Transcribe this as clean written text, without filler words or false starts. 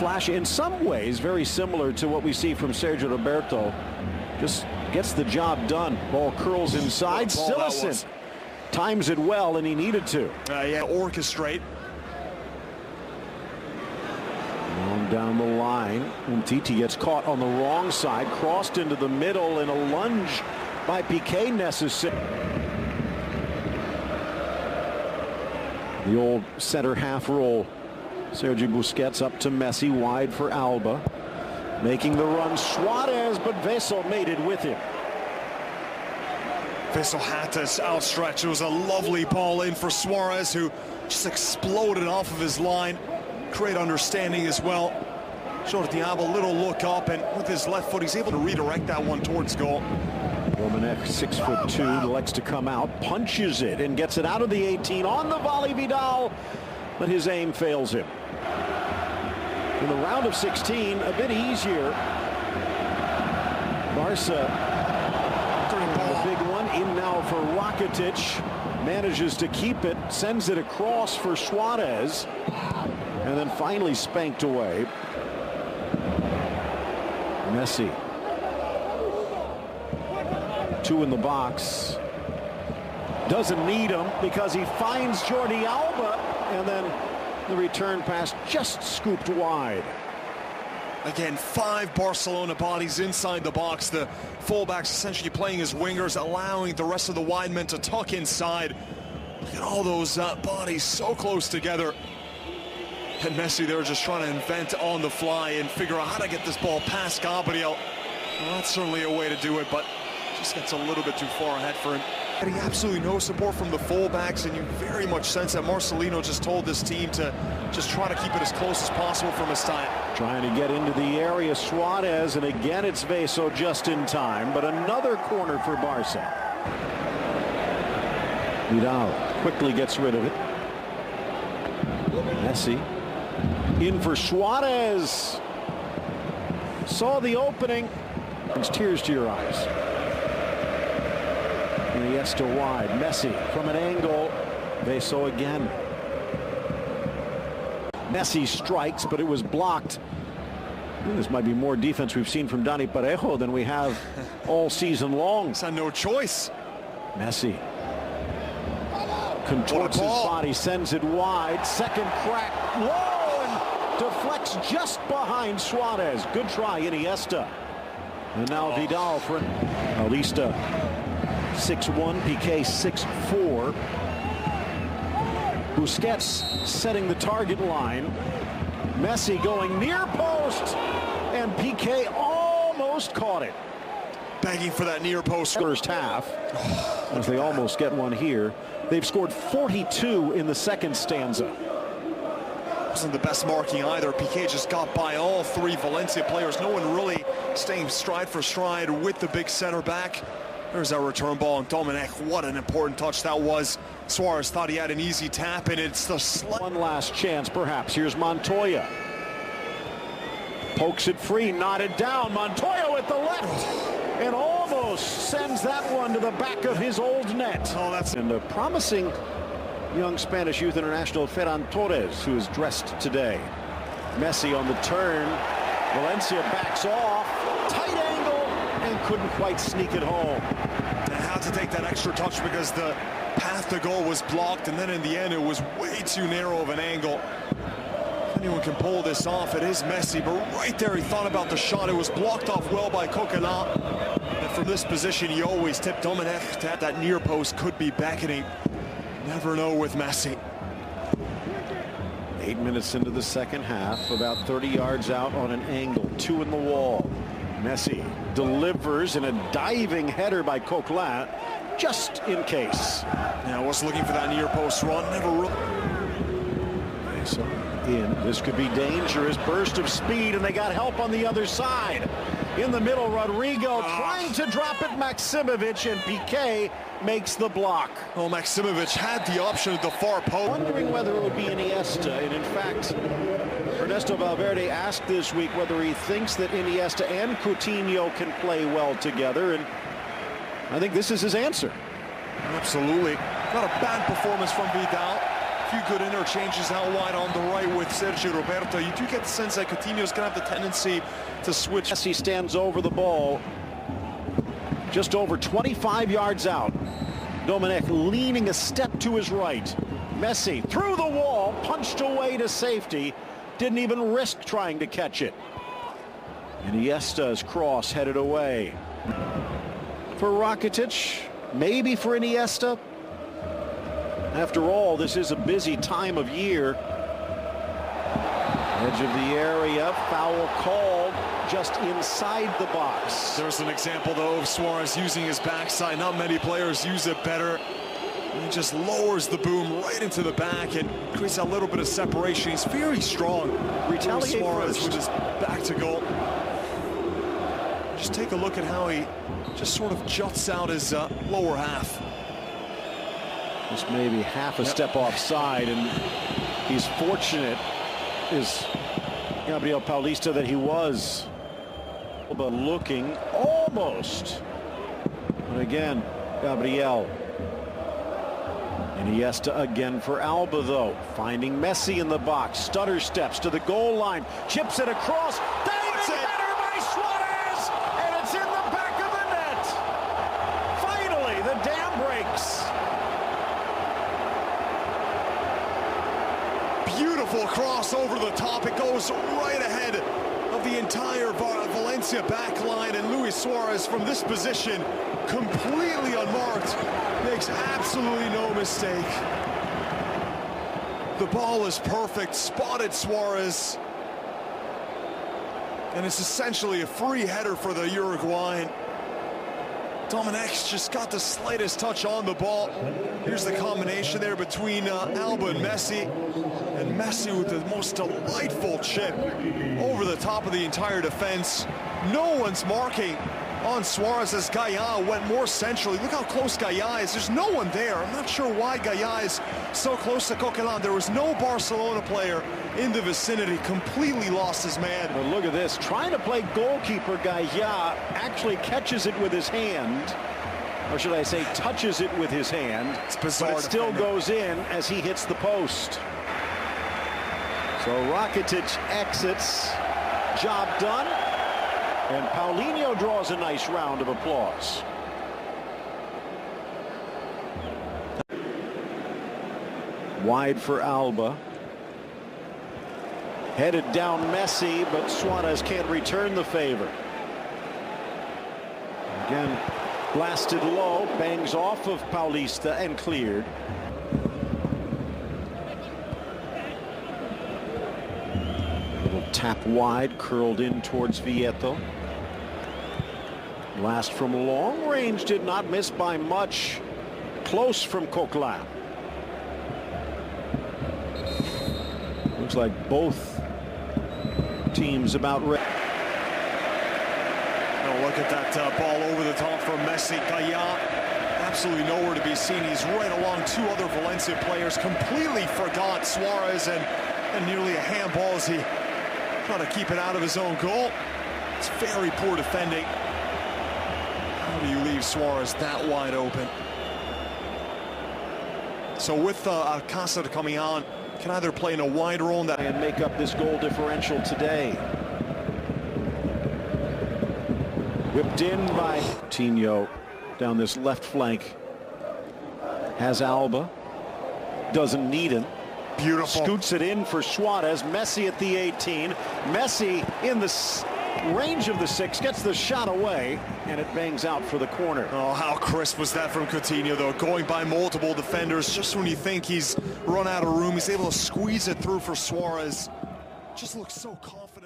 flash, in some ways very similar to what we see from Sergio Roberto. Just gets the job done. Ball curls inside. Sillison times it well, and he needed to. Yeah, orchestrate. On down the line. Umtiti gets caught on the wrong side, crossed into the middle, and a lunge by Piqué necessary. The old center half roll. Sergi Busquets up to Messi, wide for Alba. Making the run, Suarez, but Veso made it with him. Veso had to outstretch. It was a lovely ball in for Suarez, who just exploded off of his line. Great understanding as well. Showed Diab a little look up, and with his left foot, he's able to redirect that one towards goal. Domenech, 6'2", likes to come out, punches it, and gets it out of the 18 on the volley. Vidal, but his aim fails him. In the round of 16, a bit easier. Barca, the big one, in now for Rakitic. Manages to keep it, sends it across for Suarez, and then finally spanked away. Messi. 2 in the box. Doesn't need him because he finds Jordi Alba, and then the return pass just scooped wide. Again, 5 Barcelona bodies inside the box. The fullbacks essentially playing as wingers, allowing the rest of the wide men to tuck inside. Look at all those bodies so close together. And Messi, they're just trying to invent on the fly and figure out how to get this ball past Gabriel. Well, that's certainly a way to do it, but just gets a little bit too far ahead for him. Getting absolutely no support from the fullbacks, and you very much sense that Marcelino just told this team to just try to keep it as close as possible from his time. Trying to get into the area, Suarez, and again it's Veso just in time, but another corner for Barca. Vidal quickly gets rid of it. Messi in for Suarez. Saw the opening. Brings tears to your eyes. Iniesta wide. Messi from an angle. Veso again. Messi strikes, but it was blocked. This might be more defense we've seen from Dani Parejo than we have all season long. He's had no choice. Messi contorts his body, sends it wide. Second crack. Whoa! And deflects just behind Suarez. Good try, Iniesta. And now Vidal for Alista. 6'1", Piqué 6'4". Busquets setting the target line. Messi going near post, and Piqué almost caught it. Begging for that near post. First half, as they almost get one here. They've scored 42 in the second stanza. Wasn't the best marking either. Piqué just got by all 3 Valencia players. No one really staying stride for stride with the big center back. There's that return ball, and Domenech, what an important touch that was. Suarez thought he had an easy tap, and it's the one last chance, perhaps. Here's Montoya. Pokes it free, knotted down. Montoya with the left, and almost sends that one to the back of his old net. Oh, that's... And a promising young Spanish youth international, Ferran Torres, who is dressed today. Messi on the turn. Valencia backs off. Tight angle, and couldn't quite sneak it home. They had to take that extra touch because the path to goal was blocked, and then in the end it was way too narrow of an angle. If anyone can pull this off, it is Messi, but right there he thought about the shot. It was blocked off well by Coquelin, and from this position you always tip Domenech that near post could be beckoning. Never know with Messi. 8 minutes into the second half, about 30 yards out on an angle, 2 in the wall. Messi delivers in a diving header by Coquelin, just in case. Yeah, I was looking for that near post run, never really. In. This could be dangerous. Burst of speed, and they got help on the other side. In the middle, Rodrigo trying to drop it. Maximovic, and Piqué makes the block. Well, Maximovic had the option at the far post. Wondering whether it would be Iniesta, and in fact, Ernesto Valverde asked this week whether he thinks that Iniesta and Coutinho can play well together, and I think this is his answer. Absolutely. Not a bad performance from Vidal. few good interchanges out wide on the right with Sergio Roberto. You do get the sense that Coutinho's going to have the tendency to switch. Messi stands over the ball, just over 25 yards out. Dominic leaning a step to his right. Messi through the wall, punched away to safety. Didn't even risk trying to catch it. Iniesta's cross headed away. For Rakitic, maybe for Iniesta. After all, this is a busy time of year. Edge of the area, foul called just inside the box. There's an example, though, of Suarez using his backside. Not many players use it better. He just lowers the boom right into the back and creates a little bit of separation. He's very strong. Retaliate Suarez first. with his back to goal. Just take a look at how he just sort of juts out his lower half. Just maybe half a step offside, and he's fortunate, is Gabriel Paulista, that he was. But looking almost. But again, Gabriel. Iniesta again for Alba, though. Finding Messi in the box. Stutter steps to the goal line. Chips it across. Header by Suarez! And it's in the back of the net. Finally, the dam breaks. Beautiful cross over the top. It goes right ahead of the entire Valencia back line, and Luis Suarez from this position, completely unmarked, makes absolutely no mistake. The ball is perfect, spotted Suarez, and it's essentially a free header for the Uruguayan. Domenech's just got the slightest touch on the ball. Here's the combination there between Alba and Messi with the most delightful chip over the top of the entire defense. No one's marking on Suarez as Gaia went more centrally. Look how close Gaia is. There's no one there. I'm not sure why Gaia is so close to Coquelin. There was no Barcelona player in the vicinity. Completely lost his man. But look at this. Trying to play goalkeeper, Gaia actually catches it with his hand. Or should I say touches it with his hand. It's bizarre. But it still goes in as he hits the post. So Rakitic exits. Job done. And Paulinho draws a nice round of applause. Wide for Alba. Headed down Messi, but Suarez can't return the favor. Again, blasted low, bangs off of Paulista and cleared. Little tap wide, curled in towards Vieto. Blast from long range did not miss by much. Close from Coquelin. Looks like both teams about ready. Oh, look at that ball over the top from Messi. Gaia absolutely nowhere to be seen. He's right along two other Valencia players. Completely forgot Suarez and nearly a handball as he tried to keep it out of his own goal. It's very poor defending. How do you leave Suarez that wide open? So with Alcácer coming on, can either play in a wide role in that and make up this goal differential today. Whipped in by Coutinho down this left flank. Has Alba. Doesn't need him. beautiful. Scoots it in for Suarez. Messi at the 18. Messi in the range of the 6, gets the shot away, and it bangs out for the corner. Oh, how crisp was that from Coutinho, though, going by multiple defenders. Just when you think he's run out of room, he's able to squeeze it through for Suarez. Just looks so confident.